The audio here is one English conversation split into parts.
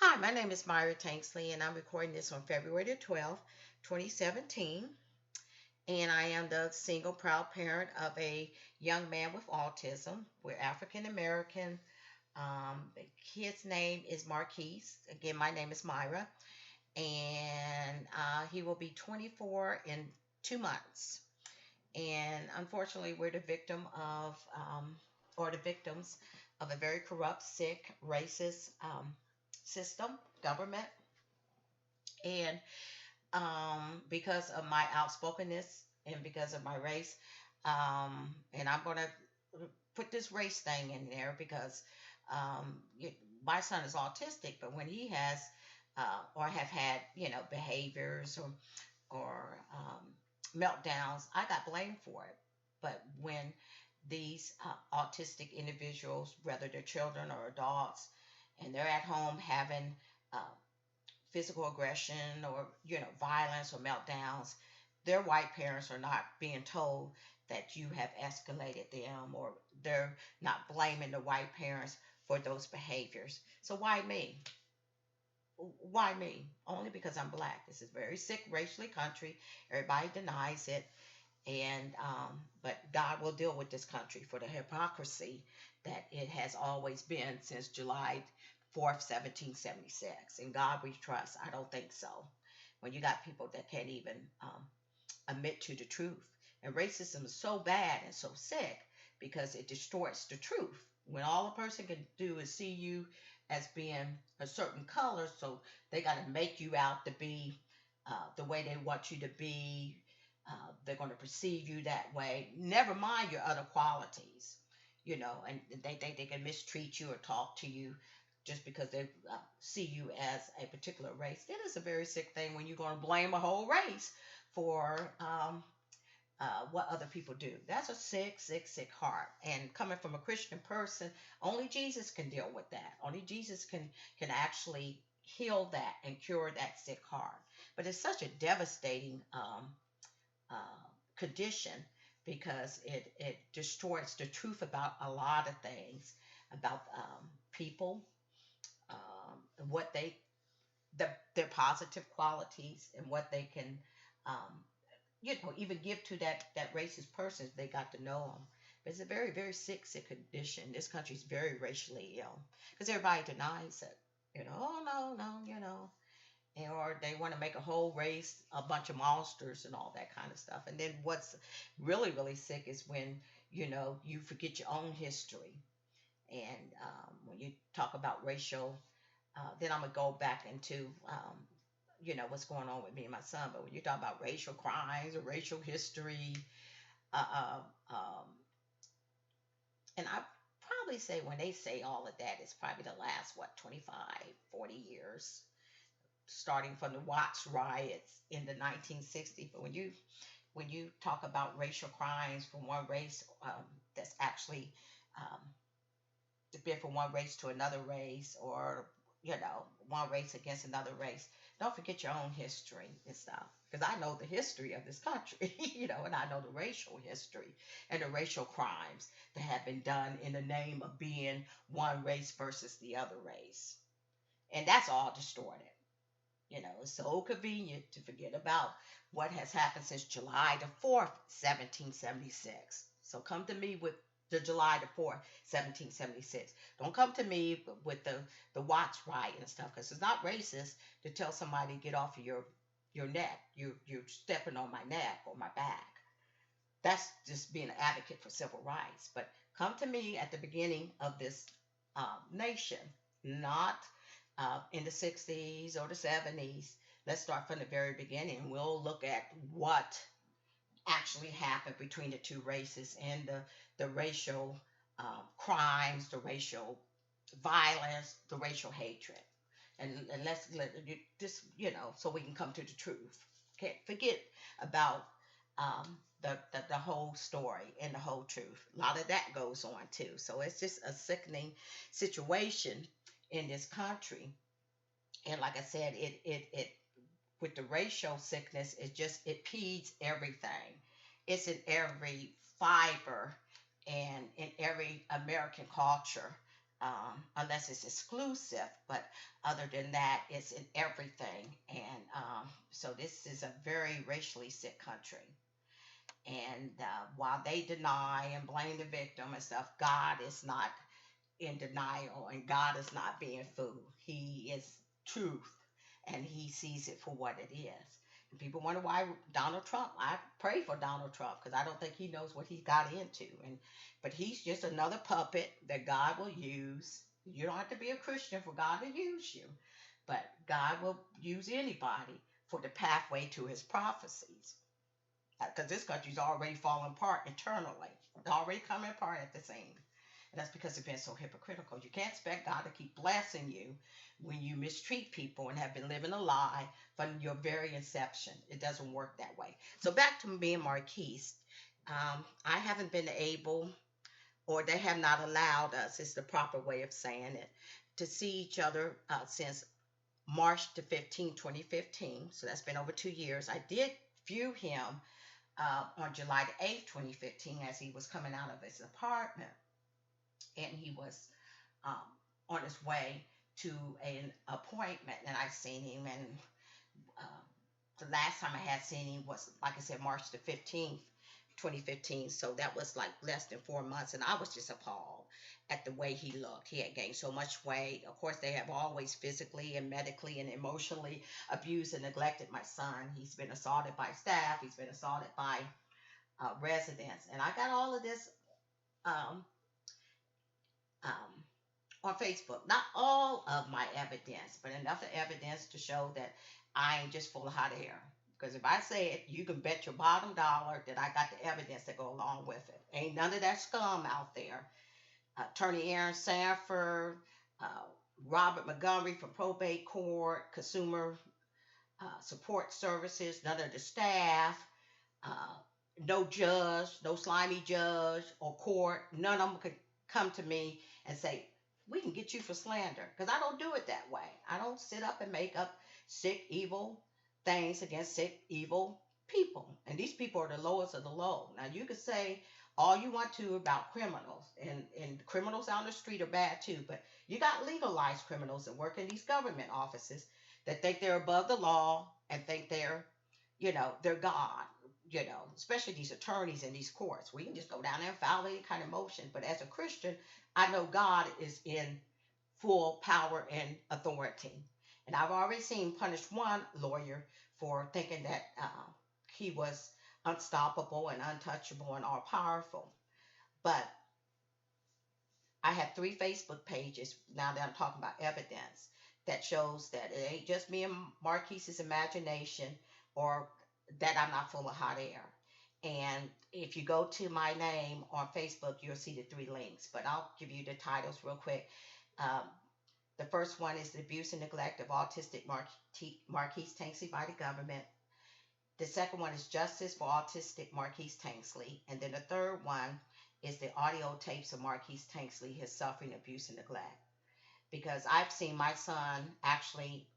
Hi, my name is Myra Tanksley, and I'm recording this on February the 12th, 2017. And I am the single proud parent of a young man with autism. We're African American. The kid's name is Marquise. Again, my name is Myra, and he will be 24 in 2 months. And unfortunately, we're the victim of, or the victims of a very corrupt, sick, racist system, government. And because of my outspokenness and because of my race, and I'm going to put this race thing in there because my son is autistic, but when he has or have had, behaviors or meltdowns, I got blamed for it. But when these autistic individuals, whether they're children or adults, and they're at home having uh, physical aggression or violence or meltdowns, their white parents are not being told that you have escalated them, or they're not blaming the white parents for those behaviors. So why me? Why me? Only because I'm black. This is a very sick racially country. Everybody denies it. And but God will deal with this country for the hypocrisy that it has always been since July 4th, 1776. In God we trust. I don't think so. When you got people that can't even admit to the truth. And racism is so bad and so sick because it distorts the truth. When all a person can do is see you as being a certain color, so they got to make you out to be the way they want you to be. They're going to perceive you that way. Never mind your other qualities, and they think they can mistreat you or talk to you just because they see you as a particular race. It is a very sick thing when you're going to blame a whole race for what other people do. That's a sick, sick, sick heart. And coming from a Christian person, only Jesus can deal with that. Only Jesus can actually heal that and cure that sick heart. But it's such a devastating uh, condition because it distorts the truth about a lot of things about people, what their positive qualities and what they can um, even give to that racist person if they got to know them. But it's a very, very sick, sick condition. This country's very racially ill because everybody denies it. Oh no, no, or they want to make a whole race a bunch of monsters and all that kind of stuff. And then what's really, really sick is when you forget your own history. And when you talk about racial, then I'm gonna go back into what's going on with me and my son. But when you talk about racial crimes or racial history, uh, and I probably say when they say all of that, it's probably the last 25, 40 years, starting from the Watts riots in the 1960s. But when you talk about racial crimes from one race, that's actually um, been from one race to another race, or one race against another race. Don't forget your own history and stuff, because I know the history of this country, and I know the racial history and the racial crimes that have been done in the name of being one race versus the other race. And that's all distorted. It's so convenient to forget about what has happened since July 4th, 1776. So come to me with the July 4th, 1776. Don't come to me with the Watts riot and stuff, because it's not racist to tell somebody to get off of your neck. You're stepping on my neck or my back. That's just being an advocate for civil rights. But come to me at the beginning of this nation, not in the 60s or the 70s. Let's start from the very beginning. We'll look at what actually happened between the two races and the racial crimes, the racial violence, the racial hatred. And let's let this, so we can come to the truth. Can't forget about the whole story and the whole truth. A lot of that goes on too. So it's just a sickening situation in this country. And like I said, it with the racial sickness, it pedes everything. It's in every fiber and in every American culture. unless it's exclusive. But other than that, it's in everything. And so this is a very racially sick country. And while they deny and blame the victim and stuff, God is not in denial and God is not being fooled. He is truth and he sees it for what it is. And people wonder why Donald Trump, I pray for Donald Trump because I don't think he knows what he got into. But he's just another puppet that God will use. You don't have to be a Christian for God to use you, but God will use anybody for the pathway to his prophecies. Because this country's already falling apart internally. It's already coming apart at the seams. And that's because it's been so hypocritical. You can't expect God to keep blessing you when you mistreat people and have been living a lie from your very inception. It doesn't work that way. So back to me and Marquise. I haven't been able, or they have not allowed us, is the proper way of saying it, to see each other since March the 15th, 2015. So that's been over 2 years. I did view him on July the 8th, 2015, as he was coming out of his apartment. And he was um, on his way to an appointment, and I seen him. And uh, the last time I had seen him was, like I said, March the 15th, 2015. So that was like less than 4 months, and I was just appalled at the way he looked. He had gained so much weight. Of course, they have always physically and medically and emotionally abused and neglected my son. He's been assaulted by staff. He's been assaulted by residents, and I got all of this um, um, on Facebook. Not all of my evidence, but enough evidence to show that I ain't just full of hot air. Because if I say it, you can bet your bottom dollar that I got the evidence that go along with it. Ain't none of that scum out there. Attorney Aaron Sanford, uh, Robert Montgomery from probate court, consumer support services, none of the staff, uh, no judge, no slimy judge or court, none of them could come to me and say, we can get you for slander. Because I don't do it that way. I don't sit up and make up sick, evil things against sick, evil people. And these people are the lowest of the low. Now, you could say all you want to about criminals, and criminals on the street are bad too, but you got legalized criminals that work in these government offices that think they're above the law and think they're God, especially these attorneys in these courts. We can just go down there and file any kind of motion. But as a Christian, I know God is in full power and authority. And I've already seen punish one lawyer for thinking that he was unstoppable and untouchable and all powerful. But I have 3 Facebook pages now that I'm talking about evidence that shows that it ain't just me and Marquise's imagination, or that I'm not full of hot air. And if you go to my name on Facebook, you'll see the 3 links. But I'll give you the titles real quick. Um, the first one is the abuse and neglect of autistic Marquise Tanksley by the government. The second one is justice for autistic Marquise Tanksley. And then the third one is the audio tapes of Marquise Tanksley, his suffering, abuse, and neglect. Because I've seen my son actually,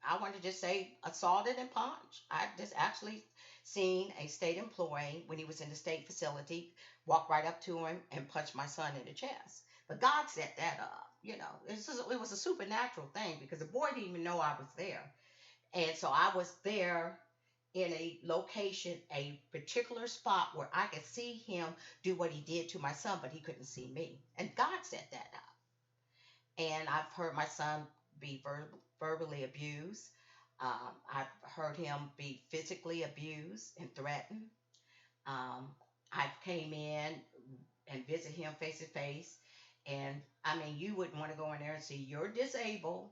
I want to just say assaulted and punched. I've just actually seen a state employee, when he was in the state facility, walk right up to him and punch my son in the chest. But God set that up. It was a supernatural thing because the boy didn't even know I was there. And so I was there in a location, a particular spot where I could see him do what he did to my son, but he couldn't see me. And God set that up. And I've heard my son be verbally abused. I've heard him be physically abused and threatened. I came in and visit him face to face. And I mean, you wouldn't want to go in there and see your disabled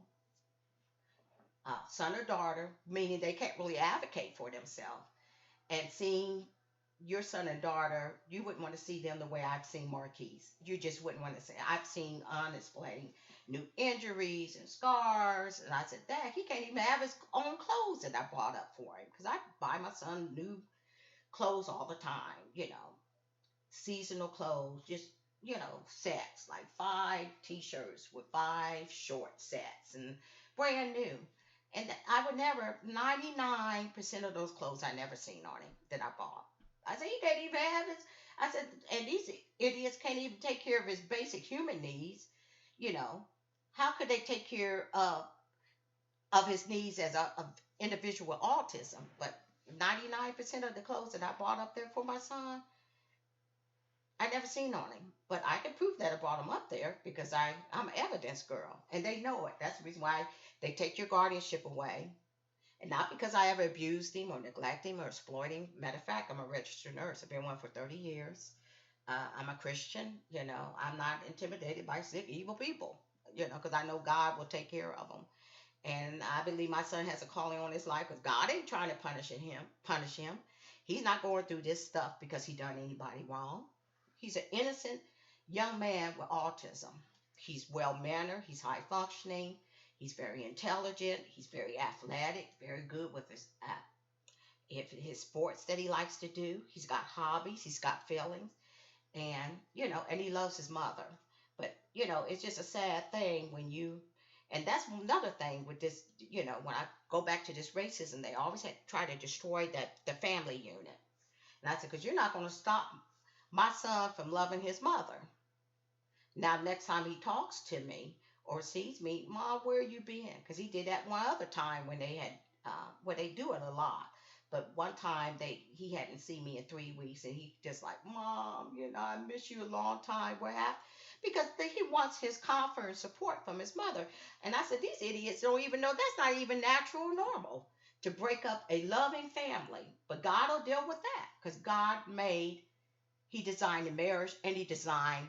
son or daughter, meaning they can't really advocate for themselves, and seeing your son and daughter, you wouldn't want to see them the way I've seen Marquise. You just wouldn't want to see. I've seen on display new injuries and scars, and I said, Dad, he can't even have his own clothes that I bought up for him because I buy my son new clothes all the time, seasonal clothes, just sets like 5 t-shirts with 5 short sets and brand new. And I would never, 99% of those clothes I never seen on him that I bought. I said, he can't even have his I said, and these idiots can't even take care of his basic human needs. You know, how could they take care of his needs as a individual with autism? But 99% of the clothes that I bought up there for my son, I never seen on him. But I can prove that I brought him up there because I'm an evidence girl, and they know it. That's the reason why they take your guardianship away. And not because I ever abused him or neglected him or exploited him. Matter of fact, I'm a registered nurse. I've been one for 30 years. I'm a Christian. I'm not intimidated by sick, evil people. Because I know God will take care of them. And I believe my son has a calling on his life because God ain't trying to punish him. He's not going through this stuff because he done anybody wrong. He's an innocent young man with autism. He's well mannered. He's high functioning. He's very intelligent. He's very athletic. Very good with his sports that he likes to do. He's got hobbies. He's got feelings, and he loves his mother. But it's just a sad thing when you and that's another thing with this, when I go back to this racism, they always try to destroy the family unit. And I said, because you're not going to stop my son from loving his mother. Now, next time he talks to me or sees me, Mom, where you been? Because he did that one other time when they had, well, they do it a lot. But one time he hadn't seen me in 3 weeks, and he just like, Mom, I miss you a long time. What happened? Because he wants his comfort and support from his mother. And I said, these idiots don't even know that's not even natural or normal to break up a loving family. But God will deal with that because he designed the marriage and he designed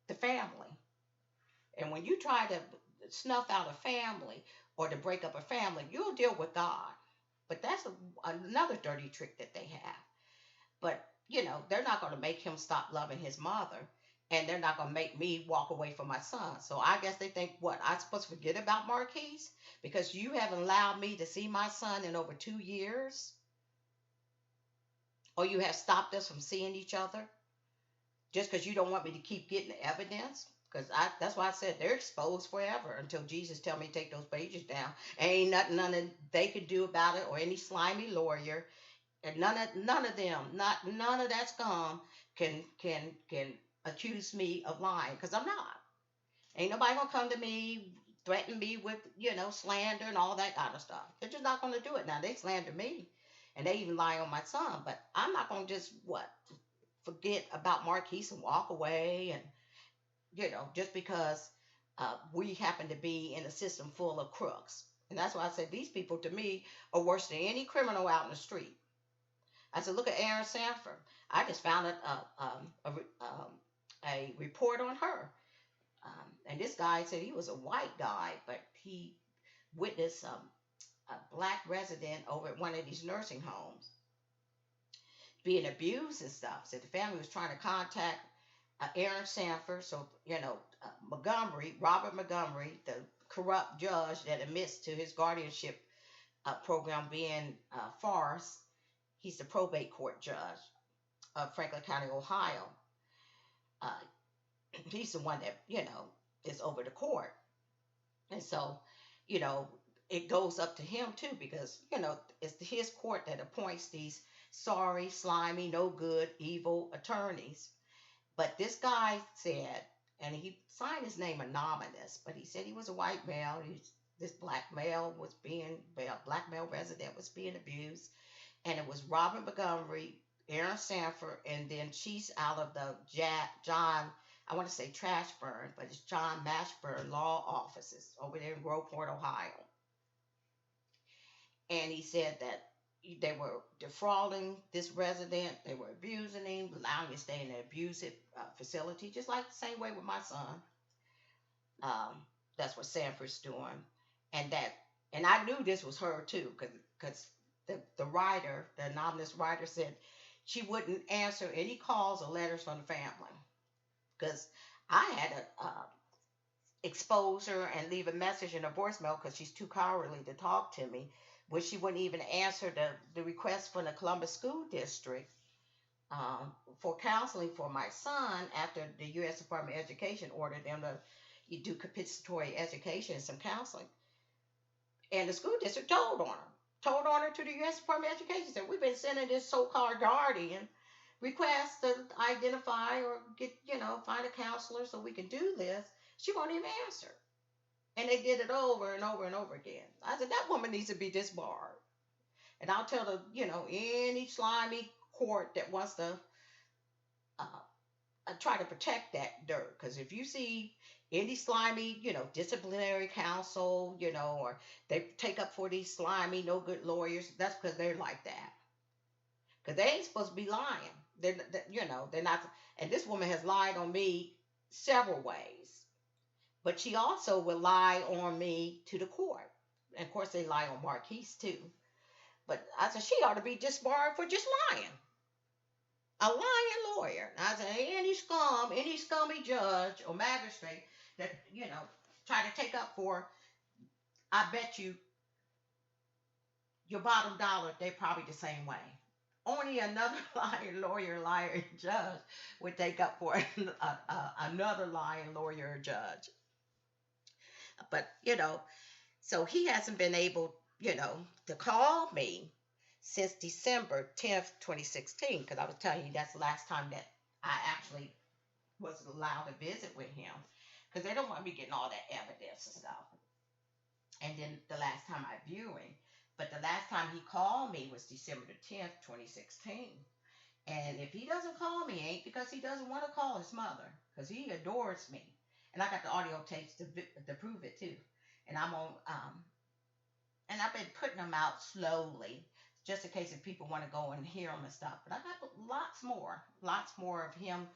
the family. And when you try to snuff out a family or to break up a family, you'll deal with God. But that's another dirty trick that they have. But, they're not going to make him stop loving his mother. And they're not going to make me walk away from my son. So I guess they think, what, I'm supposed to forget about Marquise? Because you haven't allowed me to see my son in over 2 years? Or you have stopped us from seeing each other? Just because you don't want me to keep getting the evidence? Because that's why I said they're exposed forever until Jesus tell me to take those pages down. Ain't nothing they could do about it, or any slimy lawyer, and none of them, none of that scum can accuse me of lying, because I'm not. Ain't nobody gonna come to me, threaten me with slander and all that kind of stuff. They're just not gonna do it. Now they slander me, and they even lie on my son, but I'm not gonna just forget about Marquise and walk away, and just because we happen to be in a system full of crooks. And that's why I said these people to me are worse than any criminal out in the street. I said, look at Aaron Sanford. I just found a report on her. And this guy said he was a white guy, but he witnessed a black resident over at one of these nursing homes being abused and stuff. So the family was trying to contact Aaron Sanford. So, Robert Montgomery, the corrupt judge that admits to his guardianship program being farce, he's the probate court judge of Franklin County, Ohio. Uh, he's the one that, is over the court. And so, it goes up to him too, because, it's his court that appoints these sorry, slimy, no good, evil attorneys. But this guy said, and he signed his name anonymous, but he said he was a white male. This black male resident was being abused. And it was Robert Montgomery, Aaron Sanford, and then she's out of the John, I want to say Trashburn, but it's John Mashburn Law Offices over there in Groveport, Ohio. And he said that they were defrauding this resident, they were abusing him, allowing him to stay in an abusive facility, just like the same way with my son. That's what Sanford's doing. And I knew this was her too, because the writer, the anonymous writer, said she wouldn't answer any calls or letters from the family, because I had to expose her and leave a message in her voicemail because she's too cowardly to talk to me, when she wouldn't even answer the request from the Columbus School District for counseling for my son after the U.S. Department of Education ordered them to do compensatory education and some counseling. And the school district told on her to the U.S. Department of Education, said, we've been sending this so-called guardian request to identify or get, find a counselor so we can do this, she won't even answer. And they did it over and over and over again. I said, that woman needs to be disbarred. And I'll tell the, any slimy court that wants to uh, try to protect that dirt. Because if you see any slimy, disciplinary counsel, or they take up for these slimy, no good lawyers, that's because they're like that. Because they ain't supposed to be lying. They're not. And this woman has lied on me several ways. But she also will lie on me to the court. And of course, they lie on Marquise too. But I said, she ought to be disbarred for just lying. A lying lawyer. And I said, any scum, any scummy judge or magistrate that, try to take up for, I bet you, your bottom dollar, they probably the same way. Only another lying lawyer, liar, judge would take up for another lying lawyer or judge. But, so he hasn't been able, to call me since December 10th, 2016, because I was telling you that's the last time that I actually was allowed to visit with him, because they don't want me getting all that evidence and stuff. And then the last time I viewed him, but the last time he called me was December 10th, 2016. And if he doesn't call me, it ain't because he doesn't want to call his mother, because he adores me. And I got the audio tapes to prove it too. And I'm on, and I've been putting them out slowly, just in case if people want to go and hear them and stuff. But I got lots more of him,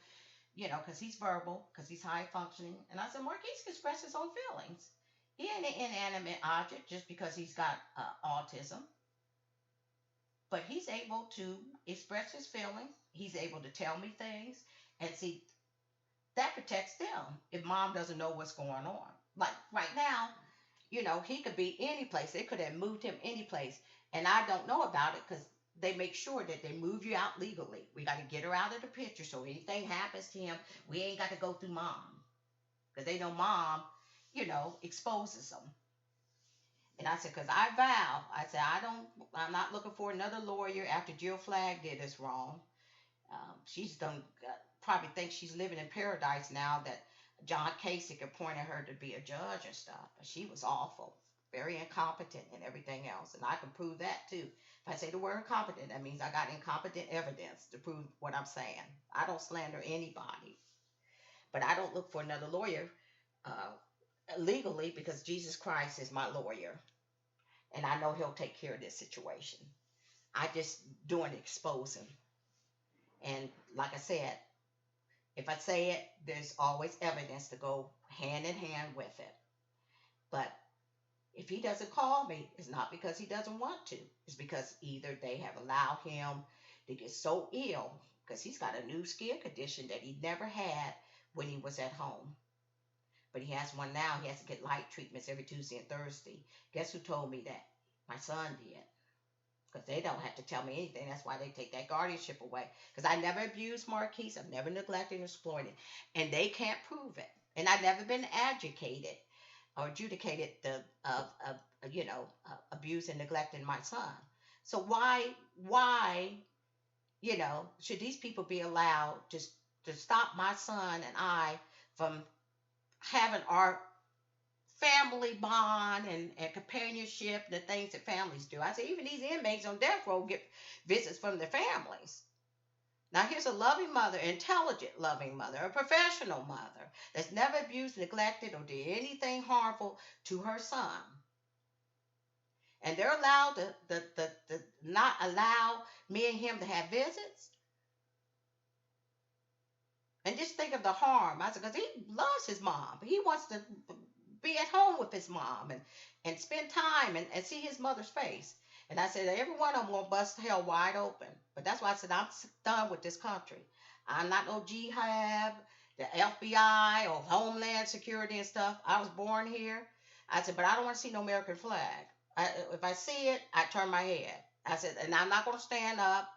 because he's verbal, because he's high functioning. And I said, Marquise can express his own feelings. He ain't an inanimate object just because he's got autism. But he's able to express his feelings. He's able to tell me things. And see, that protects them if mom doesn't know what's going on. Like right now, he could be any place. They could have moved him any place. And I don't know about it because they make sure that they move you out legally. We got to get her out of the picture. So anything happens to him, we ain't got to go through mom. Because they know mom, exposes them. And I said, because I'm not looking for another lawyer after Jill Flagg did this wrong. She's done, probably thinks she's living in paradise now that John Kasich appointed her to be a judge and stuff. But she was awful, very incompetent and everything else. And I can prove that too. If I say the word incompetent, that means I got incompetent evidence to prove what I'm saying. I don't slander anybody. But I don't look for another lawyer legally because Jesus Christ is my lawyer. And I know he'll take care of this situation. I just doing exposing. And like I said, if I say it, there's always evidence to go hand in hand with it. But if he doesn't call me, it's not because he doesn't want to. It's because either they have allowed him to get so ill, because he's got a new skin condition that he never had when he was at home. But he has one now. He has to get light treatments every Tuesday and Thursday. Guess who told me that? My son did. Because they don't have to tell me anything. That's why they take that guardianship away. Because I never abused Marquise. I've never neglected or exploited. And they can't prove it. And I've never been adjudicated or adjudicated abuse and neglecting my son. So why, should these people be allowed to stop my son and I from having our family bond and companionship, the things that families do. I say even these inmates on death row get visits from their families. Now here's a loving mother, intelligent loving mother, a professional mother that's never abused, neglected, or did anything harmful to her son. And they're allowed to not allow me and him to have visits. And just think of the harm. I said, because he loves his mom. He wants to be at home with his mom and spend time and see his mother's face. And I said, every one of them will bust hell wide open. But that's why I said, I'm done with this country. I'm not no jihad, the FBI, or Homeland Security and stuff. I was born here. I said, but I don't want to see no American flag. If I see it, I turn my head. I said, and I'm not going to stand up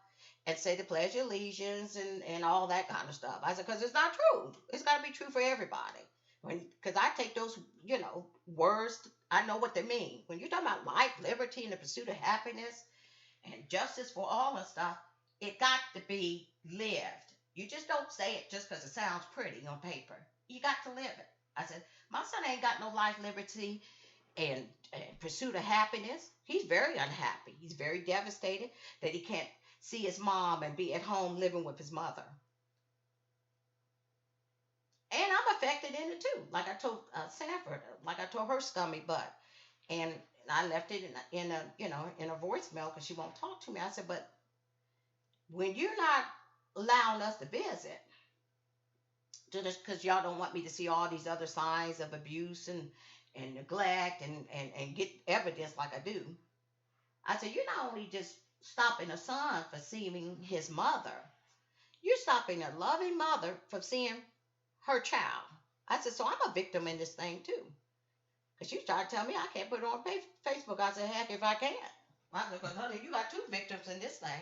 and say the Pledge of Allegiance and all that kind of stuff. I said, because it's not true. It's got to be true for everybody. Because I take those, words, I know what they mean. When you're talking about life, liberty, and the pursuit of happiness and justice for all and stuff, It got to be lived. You just don't say it just because it sounds pretty on paper. You got to live it. I said, my son ain't got no life, liberty, and pursuit of happiness. He's very unhappy. He's very devastated that he can't see his mom and be at home living with his mother. And I'm affected in it too. Like I told Sanford, like I told her scummy butt, and I left it in a in a voicemail because she won't talk to me. I said, but when you're not allowing us to visit, just because y'all don't want me to see all these other signs of abuse and neglect and get evidence like I do, I said, you're not only just stopping a son from seeing his mother, you're stopping a loving mother from seeing her child. I said, so I'm a victim in this thing too. Because she tried to tell me I can't put it on Facebook. I said, heck, if I can. I said, because honey, you got two victims in this thing.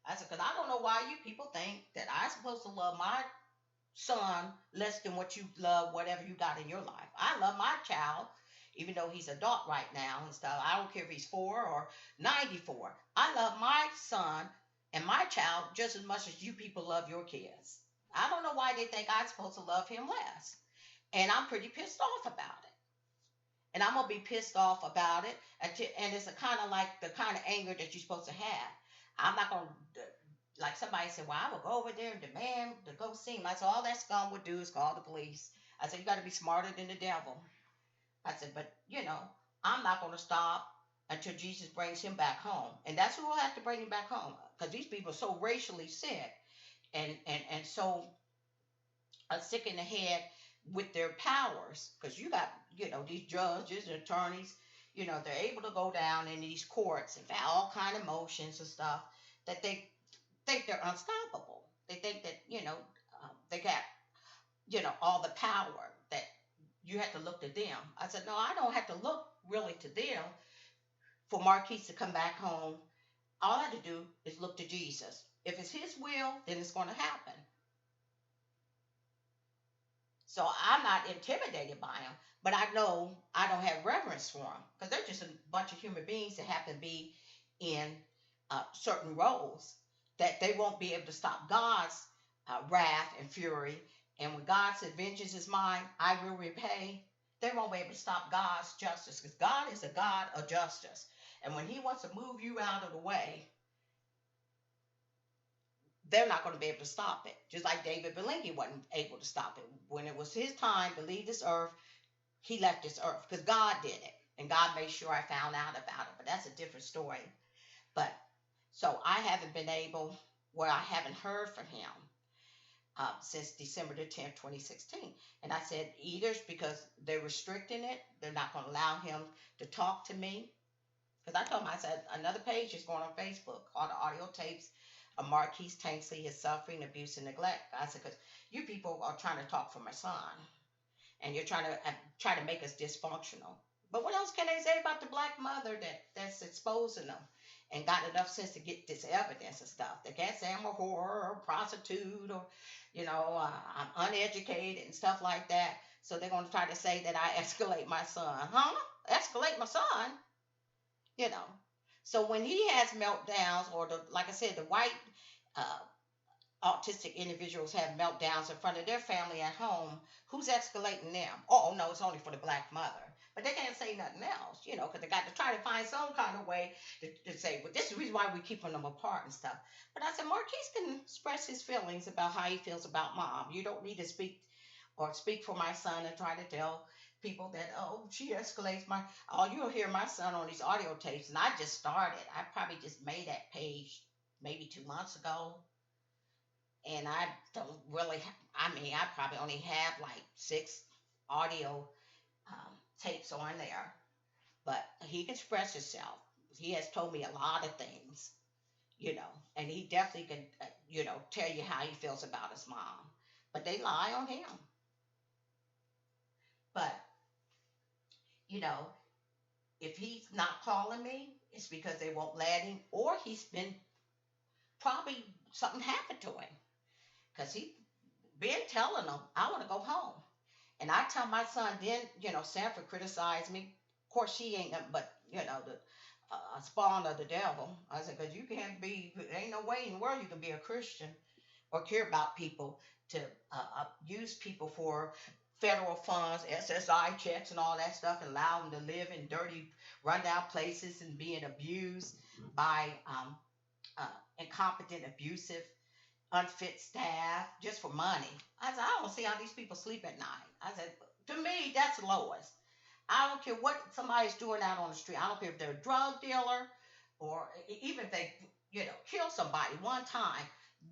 I said, because I don't know why you people think that I'm supposed to love my son less than what you love whatever you got in your life. I love my child, even though he's adult right now and stuff. I don't care if he's 4 or 94. I love my son and my child just as much as you people love your kids. I don't know why they think I'm supposed to love him less. And I'm pretty pissed off about it. And I'm gonna be pissed off about it. And it's a kind of like the kind of anger that you're supposed to have. I'm not gonna, like somebody said, well, I will go over there and demand to go see him. I said, all that scum would do is call the police. I said, you got to be smarter than the devil. I said, but I'm not gonna stop until Jesus brings him back home, and that's who will have to bring him back home because these people are so racially sick and so sick in the head with their powers, because you got these judges and attorneys, they're able to go down in these courts and have all kind of motions and stuff that they think they're unstoppable. They think that they got all the power, that you have to look to them. I said, no, I don't have to look really to them for Marquise to come back home. All I have to do is look to Jesus. If it's his will, then it's going to happen. So I'm not intimidated by them, but I know I don't have reverence for them because they're just a bunch of human beings that happen to be in certain roles that they won't be able to stop God's wrath and fury. And when God said, vengeance is mine, I will repay, they won't be able to stop God's justice because God is a God of justice. And when he wants to move you out of the way, they're not going to be able to stop it. Just like David Berlingi wasn't able to stop it. When it was his time to leave this earth, he left this earth because God did it. And God made sure I found out about it. But that's a different story. But so I haven't been able, where I haven't heard from him since December the 10th, 2016. And I said, either it's because they're restricting it, they're not going to allow him to talk to me. Because I told him, I said, another page is going on Facebook called the audio tapes of Marquise Tanksley, his suffering, abuse, and neglect. I said, because you people are trying to talk for my son, and you're trying to make us dysfunctional. But what else can they say about the black mother that's exposing them and got enough sense to get this evidence and stuff? They can't say I'm a whore or a prostitute or, I'm uneducated and stuff like that. So they're going to try to say that I escalate my son. Huh? Escalate my son? You know. So when he has meltdowns, or like I said, the white uh, autistic individuals have meltdowns in front of their family at home, who's escalating them? Oh, no, it's only for the black mother. But they can't say nothing else, because they got to try to find some kind of way to say, well, this is the reason why we're keeping them apart and stuff. But I said, Marquise can express his feelings about how he feels about mom. You don't need to speak for my son and try to tell people that, oh, she escalates you'll hear my son on these audio tapes. And I just started. I probably just made that page maybe 2 months ago. And I don't really, I probably only have like 6 audio tapes on there. But he can express himself. He has told me a lot of things, and he definitely can, tell you how he feels about his mom. But they lie on him. But, if he's not calling me, it's because they won't let him, or he's been, probably something happened to him. Because he been telling them, I want to go home. And I tell my son, then, Sanford criticized me. Of course, she ain't nothing but, the a spawn of the devil. I said, because you can't be, there ain't no way in the world you can be a Christian or care about people to use people for federal funds, SSI checks, and all that stuff, and allow them to live in dirty, rundown places and being abused by uh, incompetent, abusive, unfit staff just for money. I said, I don't see how these people sleep at night. I said, to me, that's lowest. I don't care what somebody's doing out on the street. I don't care if they're a drug dealer or even if they, kill somebody one time.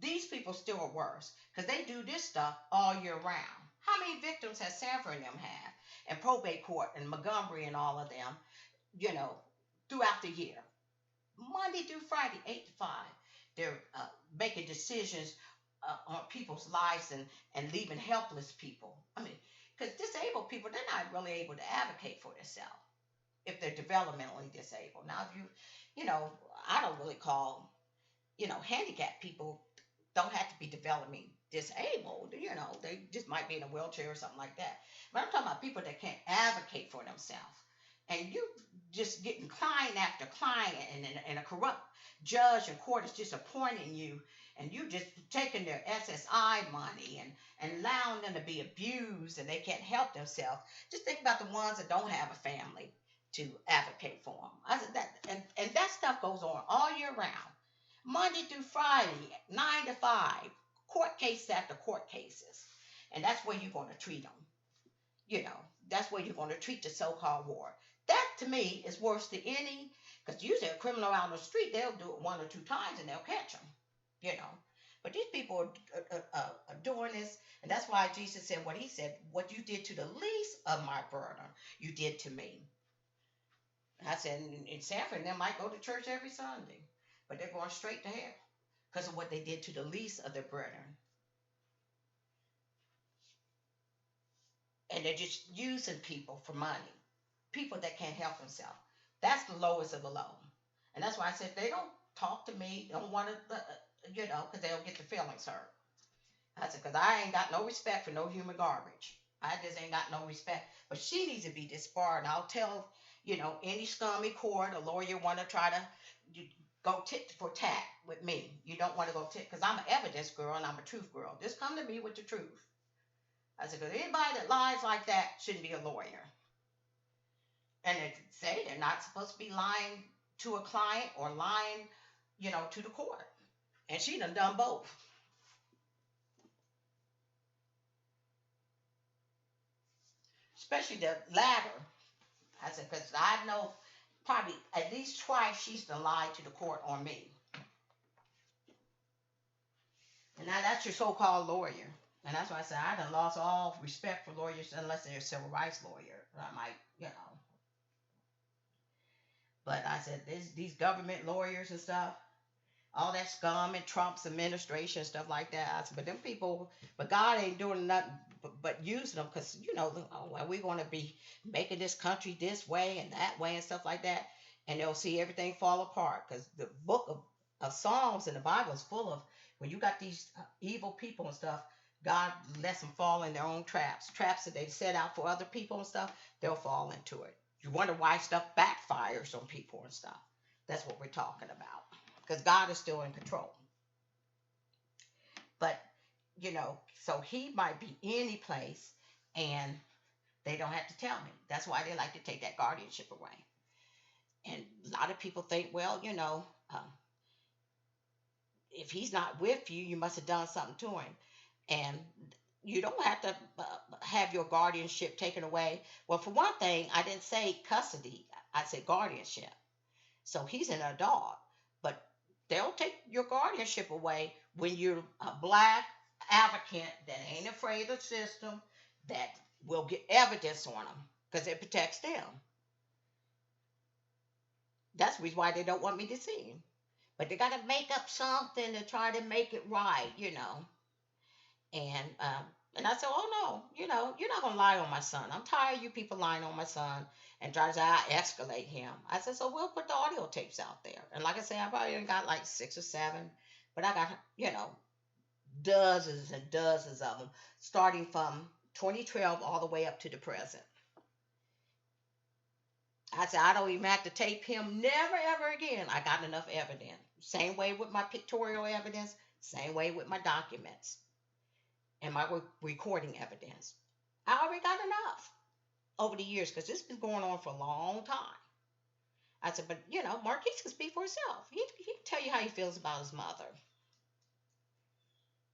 These people still are worse because they do this stuff all year round. How many victims has Sanford and them have, and probate court and Montgomery and all of them, you know, throughout the year? Monday through Friday, 8 to 5. They're making decisions on people's lives and leaving helpless people. I mean, because disabled people, they're not really able to advocate for themselves if they're developmentally disabled. Now, if I don't really call, handicapped people don't have to be developing disabled. They just might be in a wheelchair or something like that. But I'm talking about people that can't advocate for themselves. And you just getting client after client, and a corrupt judge and court is just appointing you, and you just taking their SSI money and allowing them to be abused, and they can't help themselves. Just think about the ones that don't have a family to advocate for them. I said that, and that stuff goes on all year round. Monday through Friday, 9 to 5, court cases after court cases. And that's where you're going to treat them. You know, that's where you're going to treat the so-called war. That to me is worse than any, because usually a criminal out on the street, they'll do it 1 or 2 times and they'll catch them. You know, but these people are doing this, and that's why Jesus said what he said. What you did to the least of my brother, you did to me. I said, in Sanford, they might go to church every Sunday, but they're going straight to hell because of what they did to the least of their brethren. And they're just using people for money, people that can't help themselves. That's the lowest of the low. And that's why I said, if they don't talk to me, don't want to, because they'll get their feelings hurt. I said, because I ain't got no respect for no human garbage. I just ain't got no respect. But she needs to be disbarred. And I'll tell, any scummy court, a lawyer want to try to go tit for tat with me. You don't want to go tit, because I'm an evidence girl and I'm a truth girl. Just come to me with the truth. I said, because anybody that lies like that shouldn't be a lawyer. And they say they're not supposed to be lying to a client or lying, to the court. And she done both. Especially the latter. I said, because I know probably at least twice she's done lied to the court on me. And now that's your so-called lawyer. And that's why I said I done lost all respect for lawyers unless they're a civil rights lawyer. I might. But I said these government lawyers and stuff, all that scum and Trump's administration, stuff like that. I said, but them people, but God ain't doing nothing but using them because, we're going to be making this country this way and that way and stuff like that. And they'll see everything fall apart because the book of Psalms in the Bible is full of, when you got these evil people and stuff, God lets them fall in their own traps that they set out for other people and stuff, they'll fall into it. You wonder why stuff backfires on people and stuff. That's what we're talking about. Because God is still in control. But, so he might be any place and they don't have to tell me. That's why they like to take that guardianship away. And a lot of people think, well, if he's not with you, you must have done something to him. And you don't have to have your guardianship taken away. Well, for one thing, I didn't say custody. I said guardianship. So he's an adult. But they'll take your guardianship away when you're a black advocate that ain't afraid of the system, that will get evidence on them because it protects them. That's the reason why they don't want me to see him. But they got to make up something to try to make it right, And I said, oh no, you're not gonna lie on my son. I'm tired of you people lying on my son and trying to escalate him. I said, so we'll put the audio tapes out there. And like I said, I probably only got like 6 or 7, but I got, dozens and dozens of them, starting from 2012 all the way up to the present. I said, I don't even have to tape him. Never, ever again. I got enough evidence. Same way with my pictorial evidence. Same way with my documents and my recording evidence. I already got enough over the years because this has been going on for a long time. I said, but Marquise can speak for himself. He can tell you how he feels about his mother.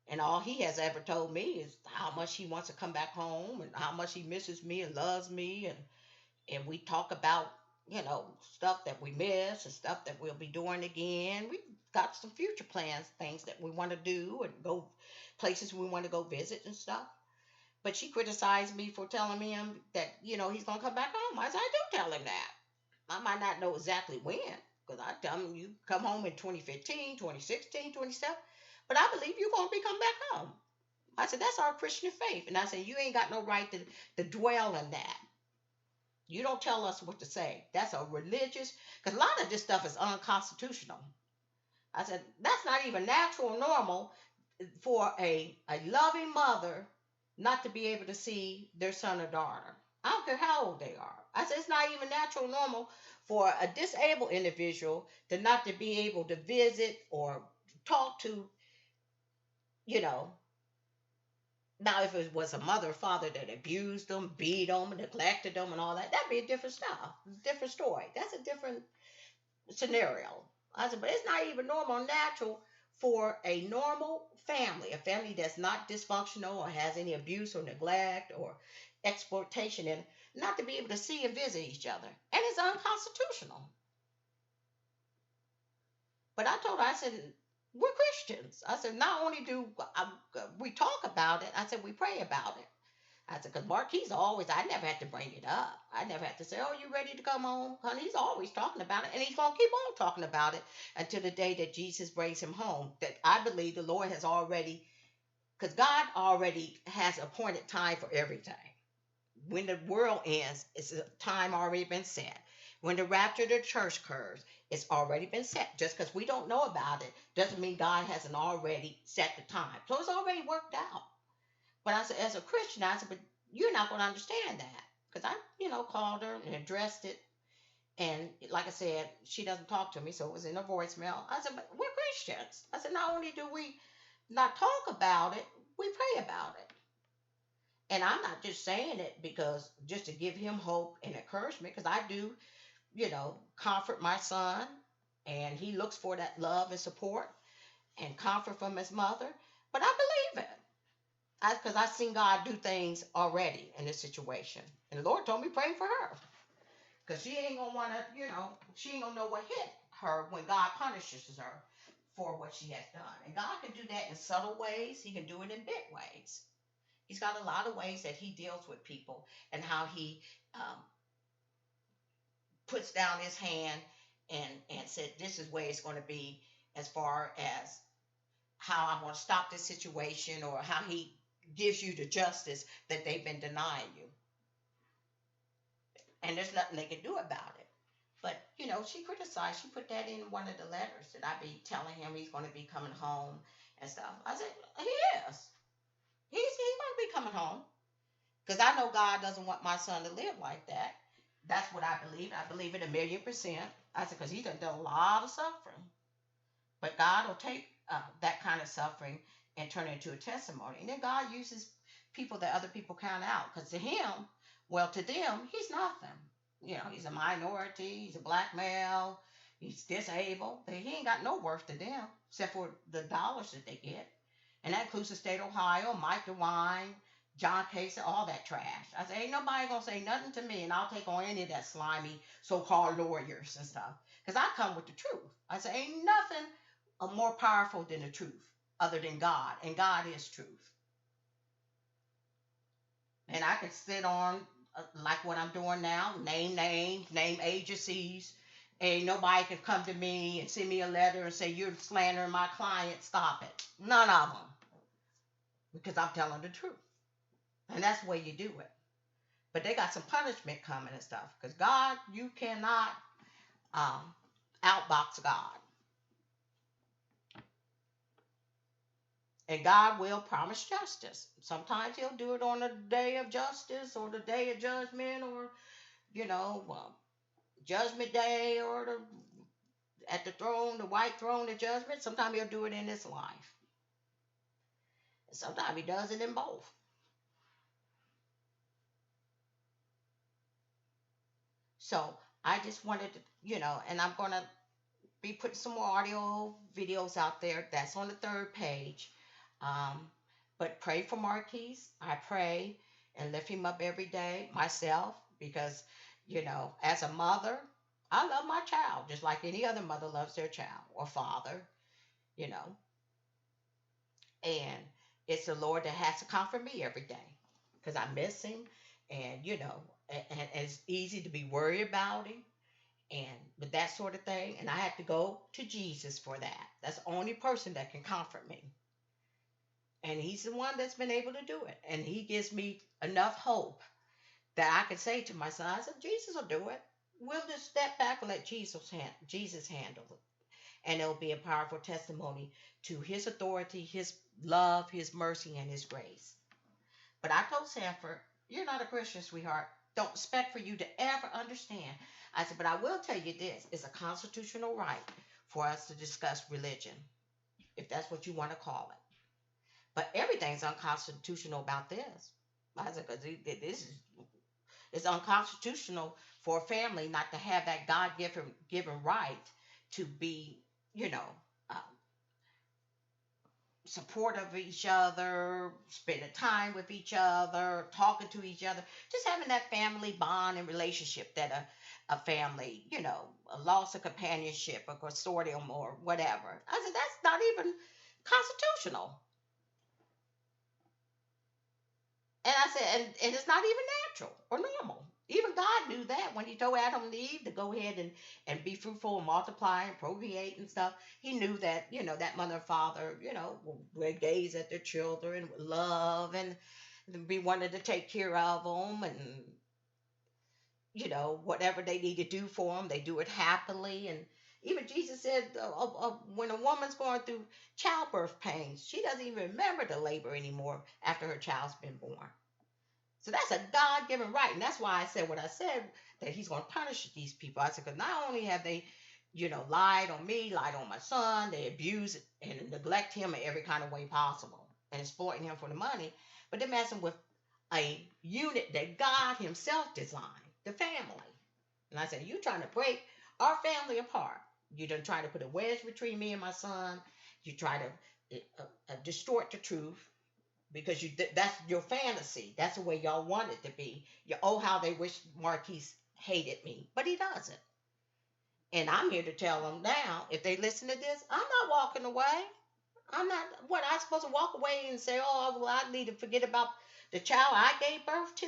And all he has ever told me is how much he wants to come back home and how much he misses me and loves me. And we talk about, stuff that we miss and stuff that we'll be doing again. We got some future plans, things that we want to do and go places we want to go visit and stuff. But she criticized me for telling him that, he's going to come back home. I said, I do tell him that. I might not know exactly when, because I tell him you come home in 2015, 2016, 2017, but I believe you're going to be come back home. I said, that's our Christian faith. And I said, you ain't got no right to dwell in that. You don't tell us what to say. That's a religious, because a lot of this stuff is unconstitutional. I said, that's not even natural or normal for a loving mother not to be able to see their son or daughter. I don't care how old they are. I said, it's not even natural or normal for a disabled individual to not to be able to visit or talk to, you know. Now, if it was a mother or father that abused them, beat them, neglected them, and all that, that'd be a different stuff, different story. That's a different scenario. I said, but it's not even normal or natural for a normal family, a family that's not dysfunctional or has any abuse or neglect or exploitation in, not to be able to see and visit each other. And it's unconstitutional. But I told her, I said, we're Christians. I said, not only do we talk about it, I said, we pray about it. I said, because Marquis always, I never had to bring it up. I never had to say, oh, you ready to come home? Honey, he's always talking about it. And he's going to keep on talking about it until the day that Jesus brings him home. That I believe the Lord has already, because God already has appointed time for everything. When the world ends, it's a time already been set. When the rapture of the church occurs, it's already been set. Just because we don't know about it doesn't mean God hasn't already set the time. So it's already worked out. But I said, as a Christian, I said, but you're not going to understand that. Because I, called her and addressed it. And like I said, she doesn't talk to me, so it was in a voicemail. I said, but we're Christians. I said, not only do we not talk about it, we pray about it. And I'm not just saying it because just to give him hope and encouragement, because I do, comfort my son. And he looks for that love and support and comfort from his mother. But I believe it. Because I've seen God do things already in this situation. And the Lord told me pray for her. Because she ain't going to want to, she ain't going to know what hit her when God punishes her for what she has done. And God can do that in subtle ways. He can do it in big ways. He's got a lot of ways that he deals with people and how he puts down his hand and said, this is where it's going to be as far as how I'm going to stop this situation or how he gives you the justice that they've been denying you. And there's nothing they can do about it. But, she criticized, she put that in one of the letters that I be telling him he's going to be coming home and stuff. I said, he is. He's going to be coming home. Because I know God doesn't want my son to live like that. That's what I believe. I believe it 1,000,000%. I said, because he's done a lot of suffering. But God will take that kind of suffering and turn it into a testimony. And then God uses people that other people count out. Because to him, to them, he's nothing. He's a minority. He's a black male. He's disabled. He ain't got no worth to them except for the dollars that they get. And that includes the state of Ohio, Mike DeWine, John Casey, all that trash. I said, ain't nobody going to say nothing to me, and I'll take on any of that slimy so-called lawyers and stuff. Because I come with the truth. I said, ain't nothing more powerful than the truth other than God. And God is truth. And I can sit on, like what I'm doing now, name names, name agencies. Ain't nobody can come to me and send me a letter and say, you're slandering my client. Stop it. None of them. Because I'm telling the truth. And that's the way you do it. But they got some punishment coming and stuff. Because God, you cannot outbox God. And God will promise justice. Sometimes he'll do it on the day of justice or the day of judgment or, Judgment Day or at the throne, the white throne of judgment. Sometimes he'll do it in this life. And sometimes he does it in both. So I just wanted to, and I'm going to be putting some more audio videos out there. That's on the third page. Um, but pray for Marquise. I pray and lift him up every day myself because, as a mother, I love my child just like any other mother loves their child or father, you know. And it's the Lord that has to comfort me every day because I miss him. And, and it's easy to be worried about him and with that sort of thing. And I have to go to Jesus for that. That's the only person that can comfort me. And he's the one that's been able to do it. And he gives me enough hope that I can say to my son, I said, Jesus will do it. We'll just step back and let Jesus handle it. And it'll be a powerful testimony to his authority, his love, his mercy, and his grace. But I told Sanford, you're not a Christian, sweetheart. Don't expect for you to ever understand. I said, but I will tell you this. It's a constitutional right for us to discuss religion, if that's what you want to call it. But everything's unconstitutional about this. I said, because this is it's unconstitutional for a family not to have that God given right to be, you know, uh, supportive of each other, spending time with each other, talking to each other, just having that family bond and relationship that a family, a loss of companionship or consortium or whatever. I said, that's not even constitutional. And I said, and it's not even natural or normal. Even God knew that when he told Adam and Eve to go ahead and be fruitful and multiply and procreate and stuff. He knew that, that mother and father, would gaze at their children with love and be wanted to take care of them and, whatever they need to do for them, they do it happily. And even Jesus said when a woman's going through childbirth pains, she doesn't even remember the labor anymore after her child's been born. So that's a God given right. And that's why I said what I said, that he's going to punish these people. I said, because not only have they, lied on me, lied on my son, they abuse and neglect him in every kind of way possible and exploiting him for the money, but they're messing with a unit that God himself designed, the family. And I said, you trying to break our family apart. You done trying to put a wedge between me and my son. You try to distort the truth because that's your fantasy. That's the way y'all want it to be. Oh, how they wish Marquise hated me, but he doesn't. And I'm here to tell them now, if they listen to this, I'm not walking away. I'm not. What, I'm supposed to walk away and say, oh, well, I need to forget about the child I gave birth to?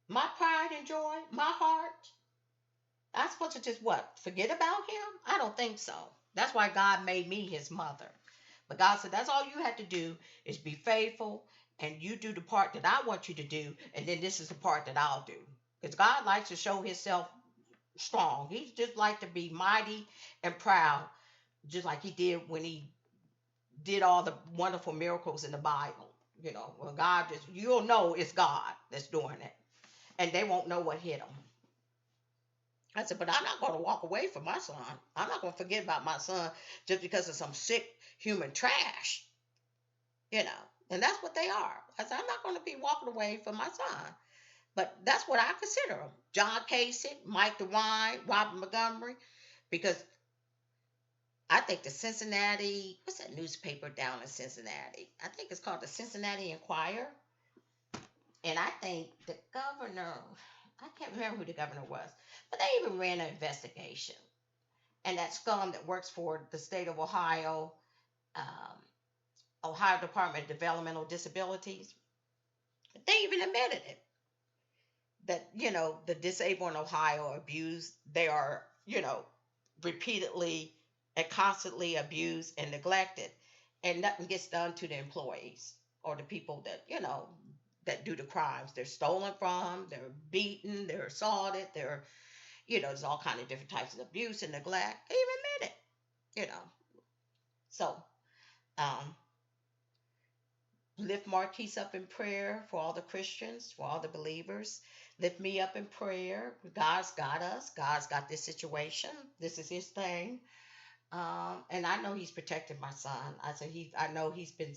My pride and joy, my heart. I'm supposed to just what? Forget about him? I don't think so. That's why God made me his mother. But God said, that's all you have to do is be faithful and you do the part that I want you to do. And then this is the part that I'll do. Because God likes to show himself strong. He just like to be mighty and proud, just like he did when he did all the wonderful miracles in the Bible. Well, God just, you'll know it's God that's doing it. And they won't know what hit them. I said, but I'm not going to walk away from my son. I'm not going to forget about my son just because of some sick human trash, and that's what they are. I said, I'm not going to be walking away from my son. But that's what I consider them. John Casey, Mike DeWine, Robert Montgomery, because I think the Cincinnati, what's that newspaper down in Cincinnati? I think it's called the Cincinnati Enquirer. And I think the governor, I can't remember who the governor was, but they even ran an investigation. And that scum that works for the state of Ohio, Ohio Department of Developmental Disabilities, they even admitted it. That, the disabled in Ohio are abused. They are, repeatedly and constantly abused and neglected. And nothing gets done to the employees or the people that, that do the crimes. They're stolen from, they're beaten, they're assaulted, there's all kind of different types of abuse and neglect. They even admit it, So, lift Marquise up in prayer for all the Christians, for all the believers, lift me up in prayer. God's got us. God's got this situation. This is his thing. And I know he's protected my son. I know he's been,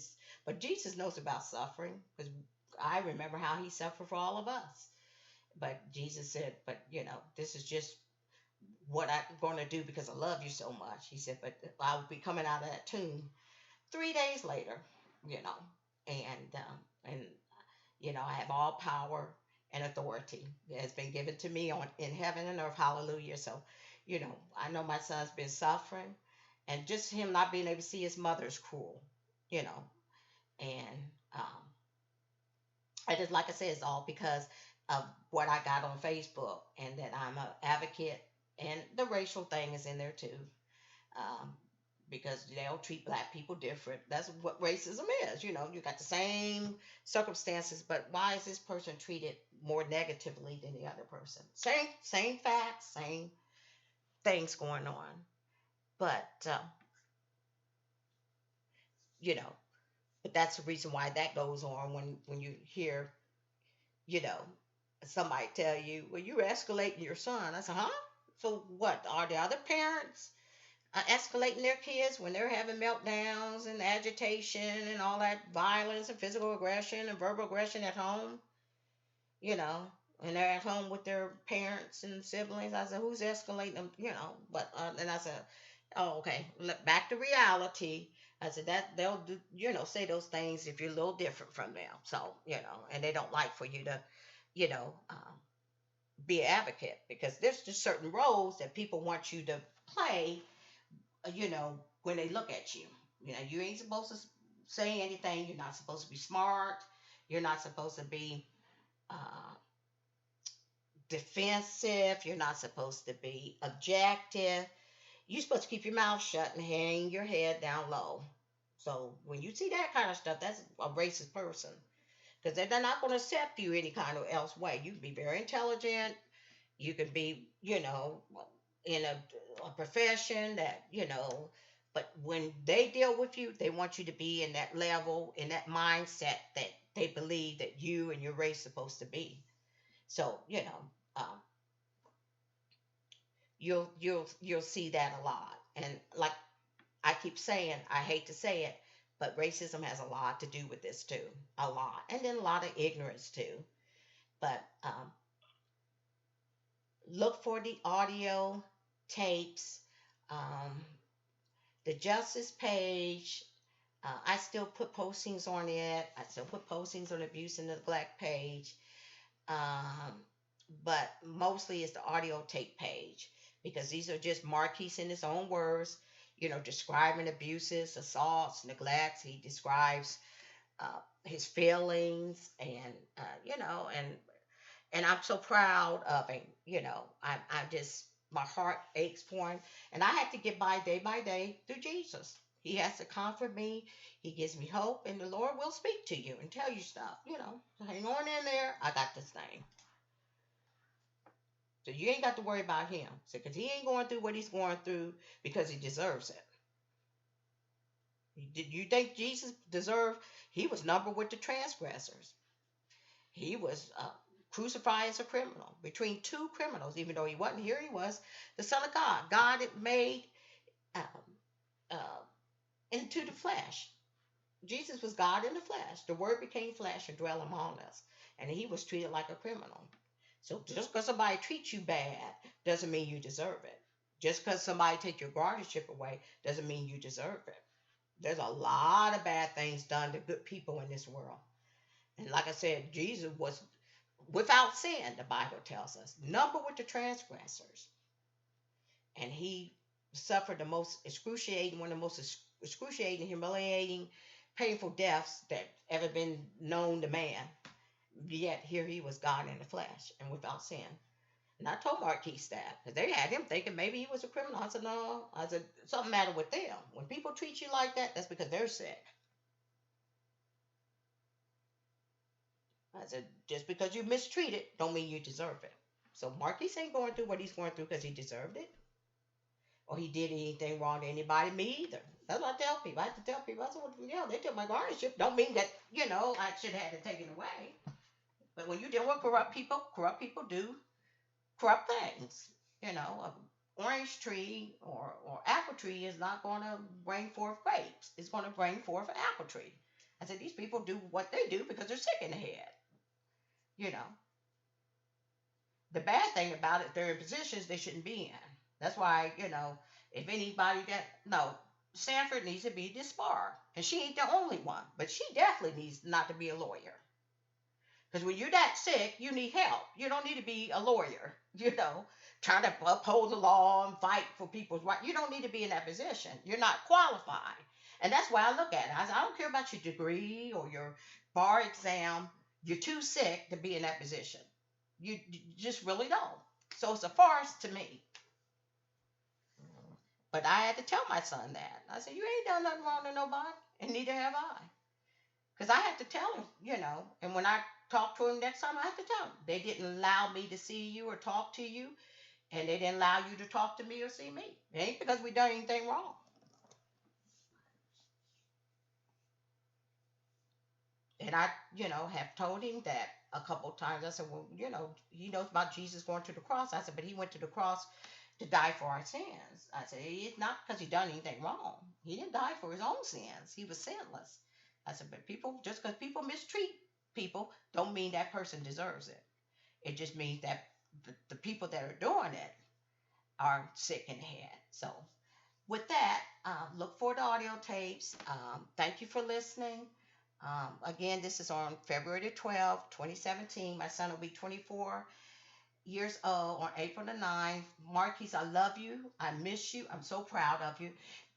but Jesus knows about suffering because I remember how he suffered for all of us. But Jesus said, but this is just what I'm going to do because I love you so much. He said, but I'll be coming out of that tomb 3 days later, you know, and I have all power and authority that has been given to me on in heaven and earth. Hallelujah. So, I know my son's been suffering, and just him not being able to see his mother is cruel, you know, and um, I just like I said, it's all because of what I got on Facebook, and that I'm an advocate, and the racial thing is in there too. Um, because they'll treat black people different. That's what racism is. You got the same circumstances, but why is this person treated more negatively than the other person? Same facts, same things going on. But you know, but that's the reason why that goes on when you hear, you know, somebody tell you, well, you're escalating your son. I said, huh? So what? Are the other parents escalating their kids when they're having meltdowns and agitation and all that violence and physical aggression and verbal aggression at home, you know, and they're at home with their parents and siblings? I said, who's escalating them, But, and I said, oh, okay, back to reality. I said that they'll do, say those things if you're a little different from them. So, and they don't like for you to, you know, um, be an advocate because there's just certain roles that people want you to play, when they look at you. You ain't supposed to say anything. You're not supposed to be smart. You're not supposed to be uh, defensive. You're not supposed to be objective. You're supposed to keep your mouth shut and hang your head down low. So when you see that kind of stuff, that's a racist person because they're not going to accept you any kind of else way. You can be very intelligent. You can be, in a profession that, but when they deal with you, they want you to be in that level, in that mindset that they believe that you and your race supposed to be. So, um, you'll see that a lot. And like I keep saying, I hate to say it, but racism has a lot to do with this too, a lot, and then a lot of ignorance too. But look for the audio tapes, um, the justice page. I still put postings on it. I still put postings on abuse and neglect page. Um, but mostly it's the audio tape page because these are just Marquise in his own words, describing abuses, assaults, neglects. He describes his feelings, and and I'm so proud of him. I just, my heart aches for him, and I have to get by day through Jesus. He has to comfort me. He gives me hope, and the Lord will speak to you and tell you stuff. So hang on in there. I got this thing. So you ain't got to worry about him, because he ain't going through what he's going through because he deserves it. Did you think Jesus deserved? He was numbered with the transgressors. He was crucified as a criminal between two criminals, even though he wasn't. Here he was, the Son of God. God had made um, uh, into the flesh. Jesus was God in the flesh. The Word became flesh and dwelt among us, and he was treated like a criminal. So just because somebody treats you bad doesn't mean you deserve it. Just because somebody take your guardianship away doesn't mean you deserve it. There's a lot of bad things done to good people in this world. And like I said, Jesus was without sin, the Bible tells us, numbered with the transgressors. And he suffered the most excruciating, one of the most excruciating, humiliating, painful deaths that ever been known to man. Yet here he was God in the flesh and without sin. And I told Marquise that because they had him thinking maybe he was a criminal. I said, no. I said, something matter with them. When people treat you like that, that's because they're sick. I said, just because you mistreated don't mean you deserve it. So Marquise ain't going through what he's going through because he deserved it. Or he did anything wrong to anybody, me either. That's what I tell people. I have to tell people, I said, well, they took my guardianship. Don't mean that, I should have had it taken away. But when you deal with corrupt people do corrupt things. You know, a orange tree or apple tree is not going to bring forth grapes. It's going to bring forth an apple tree. I said these people do what they do because they're sick in the head. You know, the bad thing about it, they're in positions they shouldn't be in. That's why, if anybody that no, Sanford needs to be disbarred, and she ain't the only one, but she definitely needs not to be a lawyer. Because when you're that sick, you need help. You don't need to be a lawyer, trying to uphold the law and fight for people's rights. You don't need to be in that position. You're not qualified. And that's why I look at it. I don't care about your degree or your bar exam. You're too sick to be in that position. You just really don't. So it's a farce to me. But I had to tell my son that. I said, you ain't done nothing wrong to nobody, and neither have I. Because I had to tell him. And when I talk to him next time, I have to tell him. They didn't allow me to see you or talk to you, and they didn't allow you to talk to me or see me. It ain't because we done anything wrong. And I, have told him that a couple of times. I said, well, he knows about Jesus going to the cross. I said, but he went to the cross to die for our sins. I said, it's not because he done anything wrong. He didn't die for his own sins. He was sinless. I said, but just because people mistreat people, don't mean that person deserves it. It just means that the people that are doing it are sick in the head. So, with that, look for the audio tapes. Thank you for listening. Again, this is on February the 12th, 2017. My son will be 24 years old on April the 9th. Marquise, I love you. I miss you. I'm so proud of you.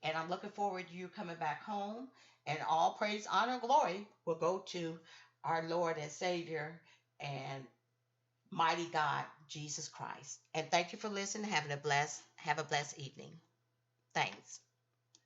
And I'm looking forward to you coming back home. And all praise, honor, and glory will go to our Lord and Savior and mighty God, Jesus Christ. And thank you for listening. Have a blessed evening. Thanks.